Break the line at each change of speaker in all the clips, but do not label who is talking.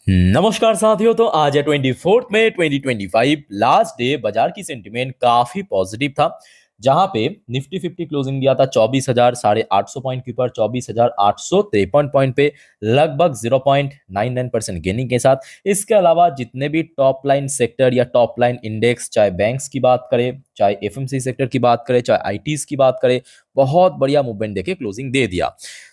नमस्कार साथियों। तो आज है 24 मई 2025, लास्ट डे। बाजार की सेंटिमेंट काफी पॉजिटिव था, जहां पे निफ्टी 50 क्लोजिंग दिया था 24,800 पॉइंट के ऊपर, 24,853 पॉइंट पे, लगभग 0.99% गेनिंग के साथ। इसके अलावा जितने भी टॉप लाइन सेक्टर या टॉप लाइन इंडेक्स, चाहे बैंक्स की बात करें, चाहे एफएमसी सेक्टर की बात करें, चाहे आईटीज की बात करें, बहुत बढ़िया मूवमेंट देके क्लोजिंग दे दिया।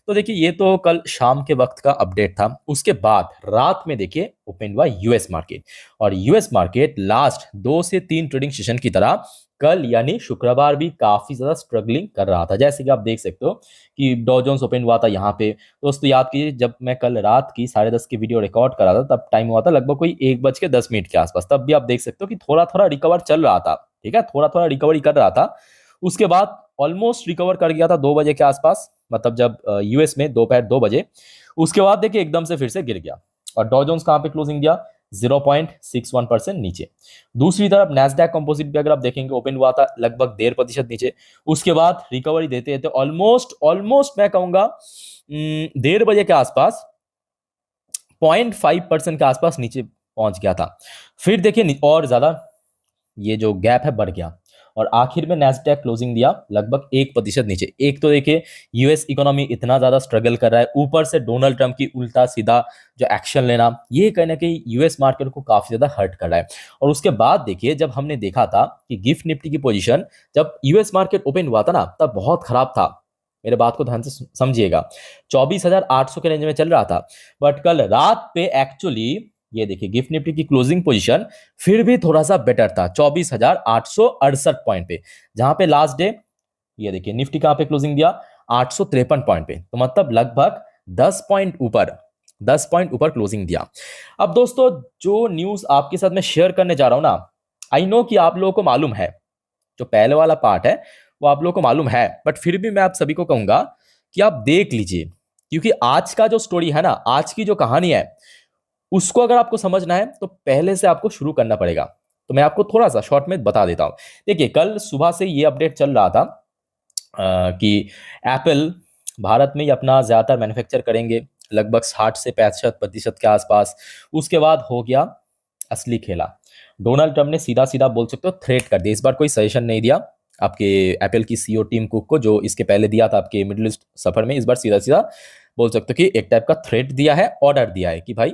तो देखिए, ये तो कल शाम के वक्त का अपडेट था। उसके बाद रात में देखिए ओपन हुआ यूएस मार्केट, और यूएस मार्केट लास्ट 2 से 3 ट्रेडिंग सेशन की तरह कल यानी शुक्रवार भी काफी ज्यादा स्ट्रगलिंग कर रहा था। जैसे कि आप देख सकते हो कि डॉ जोन्स ओपन हुआ था यहाँ पे। दोस्तों याद कीजिए, जब मैं कल रात की 10:30 की वीडियो रिकॉर्ड कर रहा था, तब टाइम हुआ था लगभग कोई 1:10 के आसपास। तब भी आप देख सकते हो कि थोड़ा थोड़ा रिकवर चल रहा था, ठीक है, थोड़ा थोड़ा रिकवरी कर रहा था। उसके बाद ऑलमोस्ट रिकवर कर गया था 2 बजे के आसपास, मतलब जब यूएस में दोपहर 2 बजे। उसके बाद देखिए एकदम से फिर से गिर गया, और डॉ जोन्स कहां पे क्लोजिंग दिया? 0.61% नीचे। दूसरी तरफ नैस्डैक कंपोजिट भी अगर आप देखेंगे, ओपन हुआ था लगभग 1.5% नीचे। उसके बाद रिकवरी देते देते ऑलमोस्ट ऑलमोस्ट मैं कहूंगा 1:30 बजे के आसपास 0.5% के आसपास नीचे पहुंच गया था। फिर देखिए और ज्यादा ये जो गैप है बढ़ गया, और आखिर में नैस्डैक क्लोजिंग दिया लगभग 1% नीचे। एक तो देखिए यूएस इकोनॉमी इतना ज्यादा स्ट्रगल कर रहा है, ऊपर से डोनाल्ड ट्रंप की उल्टा सीधा जो एक्शन लेना, ये कहीं ना कहीं यूएस मार्केट को काफी ज्यादा हर्ट कर रहा है। और उसके बाद देखिए, जब हमने देखा था कि गिफ्ट निफ्टी की पोजीशन जब यूएस मार्केट ओपन हुआ था ना, तब बहुत खराब था। मेरे बात को ध्यान से समझिएगा, 24,800 के रेंज में चल रहा था। बट कल रात पे एक्चुअली ये देखिए गिफ्ट निफ्टी की क्लोजिंग पोजीशन फिर भी थोड़ा सा बेटर था, 24,868 पॉइंट पे, जहां पे लास्ट डे ये देखिए निफ्टी कहां पे क्लोजिंग दिया? 853 पॉइंट पे। तो मतलब लगभग 10 पॉइंट ऊपर क्लोजिंग दिया। अब दोस्तों, जो न्यूज आपके साथ मैं शेयर करने जा रहा हूं ना, आई नो कि आप लोगों को मालूम है, जो पहले वाला पार्ट है वो आप लोगों को मालूम है, बट फिर भी मैं आप सभी को कहूंगा कि आप देख लीजिए, क्योंकि आज का जो स्टोरी है ना, आज की जो कहानी है, उसको अगर आपको समझना है तो पहले से आपको शुरू करना पड़ेगा। तो मैं आपको थोड़ा सा शॉर्ट में बता देता हूं। देखिए, कल सुबह से ये अपडेट चल रहा था कि एप्पल भारत में ही अपना ज्यादातर मैन्युफैक्चर करेंगे, लगभग 60 से 65% के आसपास। उसके बाद हो गया असली खेला। डोनाल्ड ट्रंप ने सीधा सीधा बोल सकते हो थ्रेट कर दिया। इस बार कोई सजेशन नहीं दिया आपके एप्पल की सीईओ टीम कुक को, जो इसके पहले दिया था आपके मिडिल ईस्ट सफर में। इस बार सीधा सीधा बोल सकते हो कि एक टाइप का थ्रेट दिया है, ऑर्डर दिया है कि भाई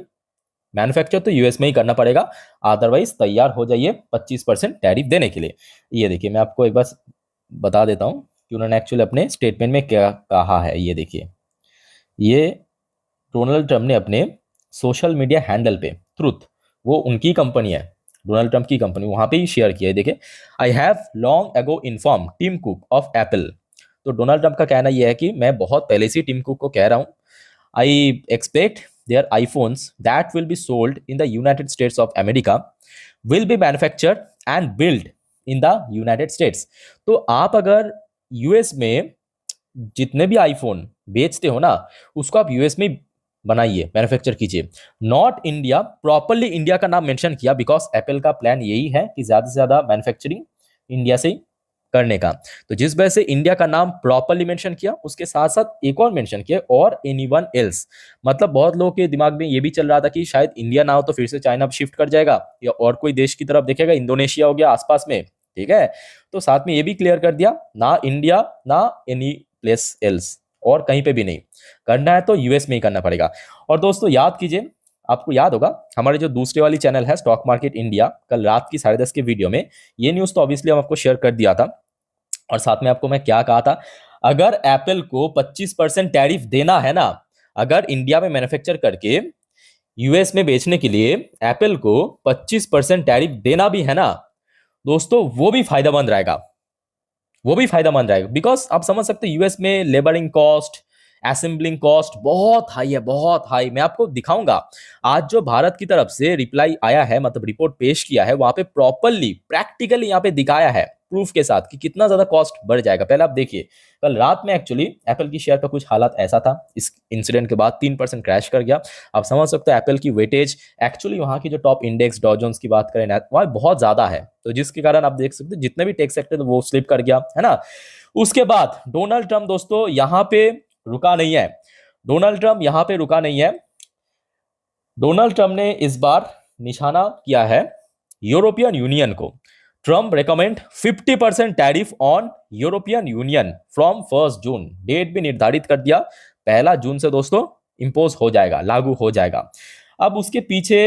मैन्युफैक्चर तो यूएस में ही करना पड़ेगा, अदरवाइज तैयार हो जाइए 25% टैरिफ देने के लिए। ये देखिए, मैं आपको एक बार बता देता हूँ कि उन्होंने एक्चुअली अपने स्टेटमेंट में क्या कहा है। ये देखिए, ये डोनाल्ड ट्रंप ने अपने सोशल मीडिया हैंडल पे, ट्रुथ, वो उनकी कंपनी है, डोनाल्ड ट्रंप की कंपनी, वहां पे ही शेयर किया है। देखिए, I have long ago inform Tim Cook of Apple. तो डोनाल्ड ट्रंप का कहना यह है कि मैं बहुत पहले से टिम कुक को कह रहा हूँ, I expect their iPhones that will be sold in the United States of America will be manufactured and built in the United States। तो आप अगर यूएस में जितने भी आईफोन बेचते हो ना, उसको आप यूएस में बनाइए, मैन्युफैक्चर कीजिए, नॉट इंडिया। प्रॉपरली इंडिया का नाम मेंशन किया, बिकॉज एप्पल का प्लान यही है कि ज्यादा से ज्यादा मैन्युफैक्चरिंग इंडिया से ही करने का। तो जिस वजह से इंडिया का नाम प्रॉपरली मेंशन किया, उसके साथ साथ एक और मेंशन किया, और एनीवन एल्स। मतलब बहुत लोगों के दिमाग में ये भी चल रहा था कि शायद इंडिया ना हो तो फिर से चाइना शिफ्ट कर जाएगा, या और कोई देश की तरफ देखेगा, इंडोनेशिया हो गया आसपास में, ठीक है। तो साथ में ये भी क्लियर कर दिया, ना इंडिया ना एनी प्लेस एल्स, और कहीं पे भी नहीं करना है तो यूएस में ही करना पड़ेगा। और दोस्तों याद कीजिए, आपको याद होगा हमारे जो दूसरे वाली चैनल है स्टॉक मार्केट इंडिया, कल रात की 10:30 के वीडियो में ये न्यूज तो ऑब्वियसली हम आपको शेयर कर दिया था। और साथ में आपको मैं क्या कहा था, अगर एप्पल को 25% टैरिफ देना है ना, अगर इंडिया में मैन्युफैक्चर करके यूएस में बेचने के लिए एप्पल को 25% टैरिफ देना भी है ना दोस्तों, वो भी फायदेमंद रहेगा, वो भी फायदेमंद रहेगा। बिकॉज आप समझ सकते हैं यूएस में लेबरिंग कॉस्ट, असेंबलिंग कॉस्ट बहुत हाई है, बहुत हाई। मैं आपको दिखाऊंगा आज जो भारत की तरफ से रिप्लाई आया है, मतलब रिपोर्ट पेश किया है, वहां पे प्रॉपरली प्रैक्टिकली यहाँ पे दिखाया है प्रूफ के साथ कि कितना ज्यादा कॉस्ट बढ़ जाएगा। पहले आप देखिए, कल रात में एक्चुअली एप्पल की शेयर का कुछ हालात ऐसा था, इस इंसिडेंट के बाद 3% क्रैश कर गया। आप समझ सकते हो एप्पल की वेटेज एक्चुअली वहां की जो टॉप इंडेक्स डॉ जोन्स की बात करें ना, वहां बहुत ज्यादा है, तो जिसके कारण आप देख सकते हो जितने भी टेक सेक्टर वो स्लिप कर गया है ना। उसके बाद डोनाल्ड ट्रंप दोस्तों यहाँ पे रुका नहीं है, डोनाल्ड ट्रंप यहां पे रुका नहीं है। डोनाल्ड ट्रम्प ने इस बार निशाना किया है यूरोपियन यूनियन को। Trump recommend 50% tariff on European union from 1 June. Date भी निर्धारित कर दिया, 1 जून से दोस्तों इंपोज हो जाएगा, लागू हो जाएगा। अब उसके पीछे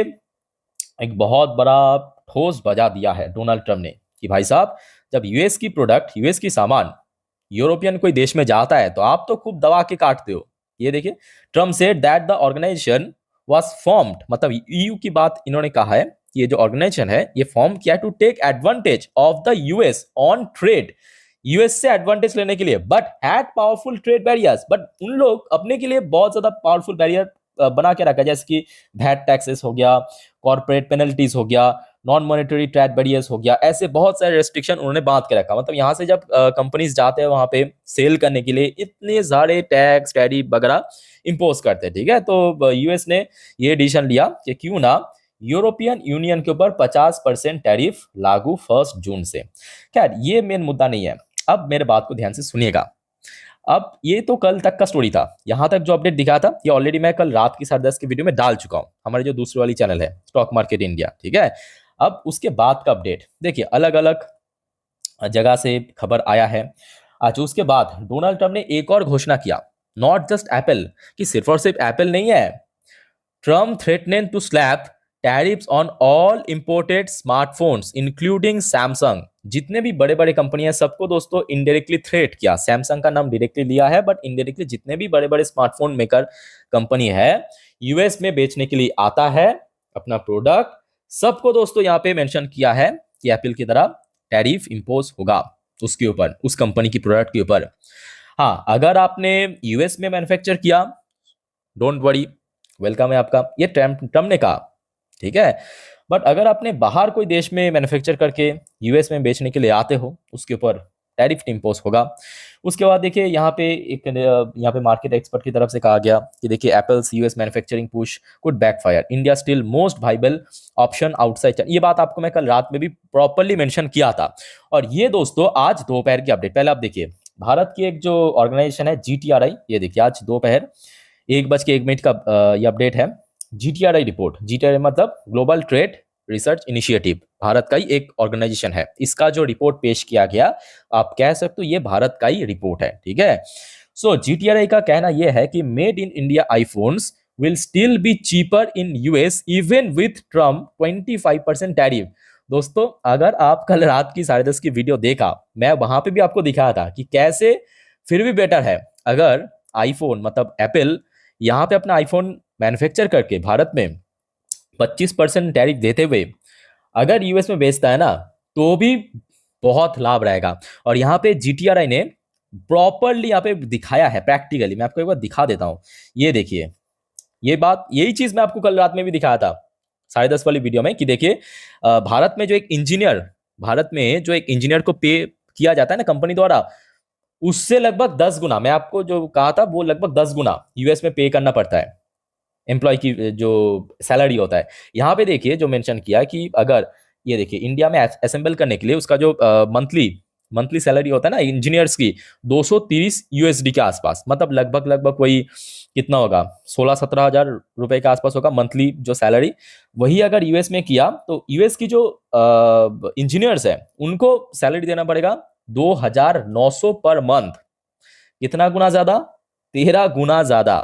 एक बहुत बड़ा ठोस बजा दिया है डोनाल्ड ट्रम्प ने कि भाई साहब, जब यूएस की प्रोडक्ट, यूएस की सामान यूरोपियन कोई देश में जाता है तो आप तो खूब दबा के काटते हो। ये देखिए, Trump said that the organization was formed, मतलब ईयू की बात इन्होंने कहा है कि ये जो ऑर्गेनाइजेशन है ये फॉर्म किया to take advantage of the US on trade, US से एडवांटेज लेने के लिए, but had powerful trade barriers. But उन लोग अपने के लिए बहुत ज्यादा पावरफुल बैरियर बना के रखा, जैसे कि वैट टैक्सेस हो गया, कॉर्पोरेट पेनल्टीज हो गया, नॉन मॉनेटरी ट्रेड बैरियर्स हो गया, ऐसे बहुत सारे रेस्ट्रिक्शन उन्होंने बांध के रखा। मतलब यहाँ से जब कंपनीज जाते हैं वहां पे सेल करने के लिए, इतने सारे टैक्स टैरिफ वगैरह इंपोज करते हैं। ठीक है, तो यूएस ने ये डिसीजन लिया कि क्यों ना यूरोपियन यूनियन के ऊपर 50% टैरिफ लागू 1 जून से। खैर, ये मेन मुद्दा नहीं है। अब मेरे बात को ध्यान से सुनिएगा। अब ये तो कल तक का स्टोरी था, यहां तक जो अपडेट दिखा था ये ऑलरेडी मैं कल रात की 10:30 की वीडियो में डाल चुका हूं, हमारे जो दूसरी वाली चैनल है स्टॉक मार्केट इंडिया। ठीक है, अब उसके बाद का अपडेट देखिए, अलग अलग जगह से खबर आया है। आज उसके बाद डोनाल्ड ट्रम्प ने एक और घोषणा किया, नॉट जस्ट एप्पल, कि सिर्फ और सिर्फ एप्पल नहीं है, Trump threatening to slap tariffs on all imported smartphones including Samsung. जितने भी बड़े बड़े कंपनी है सबको दोस्तों इनडायरेक्टली थ्रेट किया। सैमसंग का नाम डायरेक्टली लिया है, बट इनडायरेक्टली जितने भी बड़े बड़े स्मार्टफोन मेकर कंपनी है यूएस में बेचने के लिए आता है अपना प्रोडक्ट, सबको दोस्तों यहाँ पे मेंशन किया है कि एप्पल की तरह टैरिफ इंपोज होगा उसके ऊपर, उस कंपनी की प्रोडक्ट के ऊपर। हाँ, अगर आपने यूएस में मैन्युफैक्चर किया, डोंट वरी, वेलकम है आपका, ये ट्रम्प ने कहा। ठीक है, बट अगर आपने बाहर कोई देश में मैन्युफैक्चर करके यूएस में बेचने के लिए आते हो, उसके ऊपर टैरिफ इंपोज होगा। उसके बाद देखिए यहाँ पे मार्केट एक्सपर्ट की तरफ से कहा गया कि देखिए, apples US manufacturing push could backfire, India still most viable option outside China. ये बात आपको मैं कल रात में भी प्रॉपर्ली मेंशन किया था। और ये दोस्तों आज दोपहर की अपडेट। पहले आप देखिए, भारत की एक जो ऑर्गेनाइजेशन है जीटीआरआई, ये देखिए आज दोपहर 1:01 का ये अपडेट है। जीटीआरआई रिपोर्ट, जीटीआरआई मतलब global trade research initiative, Bharat का ही एक ऑर्गेनाइजेशन है। इसका जो रिपोर्ट पेश किया गया, आप कह सकते हो ये भारत का ही रिपोर्ट है। ठीक है, सो जीटीआरआई का कहना यह है कि made in India iPhones will still be cheaper in US even with Trump 25% tariff. दोस्तों, अगर आप कल रात की 10:30 की वीडियो देखा, मैं वहां पे भी आपको दिखाया था कि कैसे फिर भी बेटर है अगर आईफोन मतलब एप्पल यहाँ पे अपना आईफोन मैन्युफैक्चर करके भारत में 25% टैरिफ देते हुए अगर यूएस में बेचता है ना, तो भी बहुत लाभ रहेगा। और यहाँ पे जीटीआरआई ने प्रॉपरली यहाँ पे दिखाया है प्रैक्टिकली, मैं आपको एक बार दिखा देता हूँ। ये देखिए, ये बात, यही चीज मैं आपको कल रात में भी दिखाया था 10:30 वाली वीडियो में कि देखिए, भारत में जो एक इंजीनियर को पे किया जाता है ना कंपनी द्वारा, उससे लगभग 10 गुना, मैं आपको जो कहा था वो लगभग 10 गुना यूएस में पे करना पड़ता है एम्प्लॉय की जो सैलरी होता है। यहाँ पे देखिए जो मेंशन किया कि अगर ये देखिए इंडिया में असेंबल करने के लिए उसका जो मंथली सैलरी होता है ना इंजीनियर्स की, 230 यूएसडी के आसपास, मतलब लगभग वही कितना होगा, 16-17 हजार रुपए के आसपास होगा मंथली जो सैलरी। वही अगर यूएस में किया तो यूएस की जो इंजीनियर्स है उनको सैलरी देना पड़ेगा 2,900 पर मंथ। कितना गुना ज्यादा? 13 गुना ज्यादा।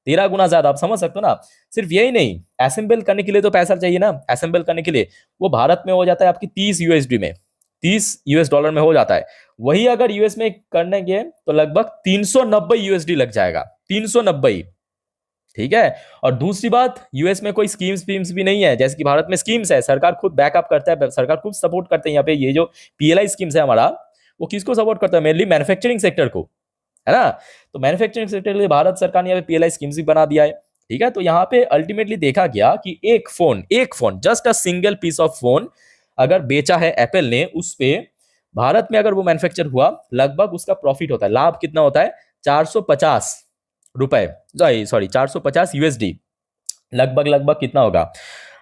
13 गुना ज्यादा, आप समझ सकते हो ना। सिर्फ यही नहीं, असेंबल करने के लिए तो पैसा चाहिए ना, असेंबल करने के लिए वो भारत में हो जाता है आपकी 30 यूएसडी में, 30 यूएस डॉलर में हो जाता है। वही अगर यूएस में करने के तो लगभग 390 यूएसडी लग जाएगा, 390। ठीक है, और दूसरी बात, यूएस में कोई स्कीम्स भी नहीं है जैसे कि भारत में स्कीम्स है, सरकार खुद बैकअप करता है, सरकार खुद सपोर्ट करते हैं। यहाँ पे ये जो पीएलआई स्कीम्स है हमारा, वो किसको सपोर्ट करता है? मेनली मैन्युफैक्चरिंग सेक्टर को, है ना। तो मैन्युफैक्चरिंग सेक्टर के लिए भारत सरकार ने यहाँ पे पीएलआई स्कीम्स भी बना दिया है। ठीक है, तो यहाँ पे अल्टीमेटली देखा गया कि एक phone just a single piece of phone अगर बेचा है एप्पल ने, उस पे भारत में अगर वो मैन्युफैक्चर हुआ, लगभग उसका प्रॉफिट होता है, लाभ कितना होता है? 450 रुपए, सॉरी 450 यूएसडी, लगभग कितना होगा?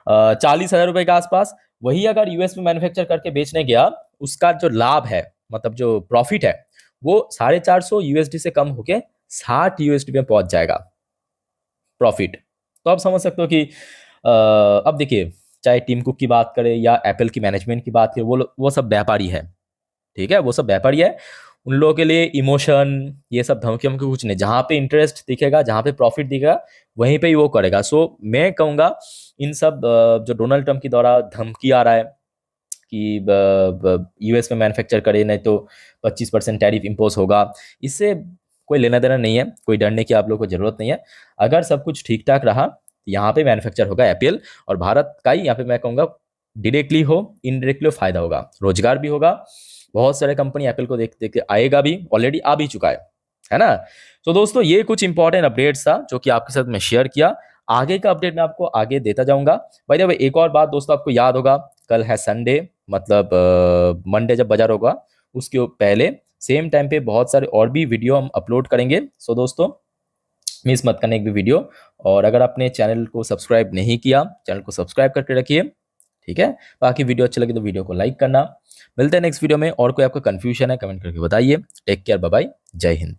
40,000 रुपए के आसपास। वही अगर यूएस में मैन्युफैक्चर करके बेचने गया, उसका जो लाभ है, मतलब जो प्रॉफिट है, वो 450 यूएसडी से कम होके 60 यूएसडी में पहुंच जाएगा प्रॉफिट। तो आप समझ सकते हो कि अब देखिए, चाहे टिम कुक की बात करें या एप्पल की मैनेजमेंट की बात करें, वो सब व्यापारी है, ठीक है, वो सब व्यापारी है। उन लोगों के लिए इमोशन, ये सब धमकी वमकी कुछ नहीं, जहाँ पे इंटरेस्ट दिखेगा, जहाँ पे प्रॉफिट दिखेगा, वहीं पे ही वो करेगा। सो मैं कहूँगा इन सब जो डोनाल्ड ट्रंप के द्वारा धमकी आ रहा है कि यूएस में मैन्युफैक्चर करे, नहीं तो 25% टैरिफ इम्पोज होगा, इससे कोई लेना देना नहीं है, कोई डरने की आप लोग को जरूरत नहीं है। अगर सब कुछ ठीक ठाक रहा, यहाँ पे मैन्युफैक्चर होगा एप्पल, और भारत का ही यहाँ पे मैं कहूँगा डायरेक्टली हो इनडायरेक्टली फायदा होगा, रोजगार भी होगा। बहुत सारे कंपनी एप्पल को देख देख के आएगा भी, ऑलरेडी आ भी चुका है ना। तो दोस्तों ये कुछ इंपॉर्टेंट अपडेट्स था जो कि आपके साथ मैं शेयर किया। आगे का अपडेट मैं आपको आगे देता जाऊंगा। बाय द वे एक और बात दोस्तों, आपको याद होगा कल है संडे, मतलब मंडे जब बाजार होगा उसके पहले सेम टाइम पे बहुत सारे और भी वीडियो हम अपलोड करेंगे। सो दोस्तों मिस मत करना एक भी वीडियो। और अगर आपने चैनल को सब्सक्राइब नहीं किया, चैनल को सब्सक्राइब करके रखिए, ठीक है। बाकी वीडियो अच्छी लगी तो वीडियो को लाइक करना। मिलते हैं नेक्स्ट वीडियो में। और कोई आपका कंफ्यूजन है कमेंट करके बताइए। टेक केयर, बाय बाय, जय हिंद।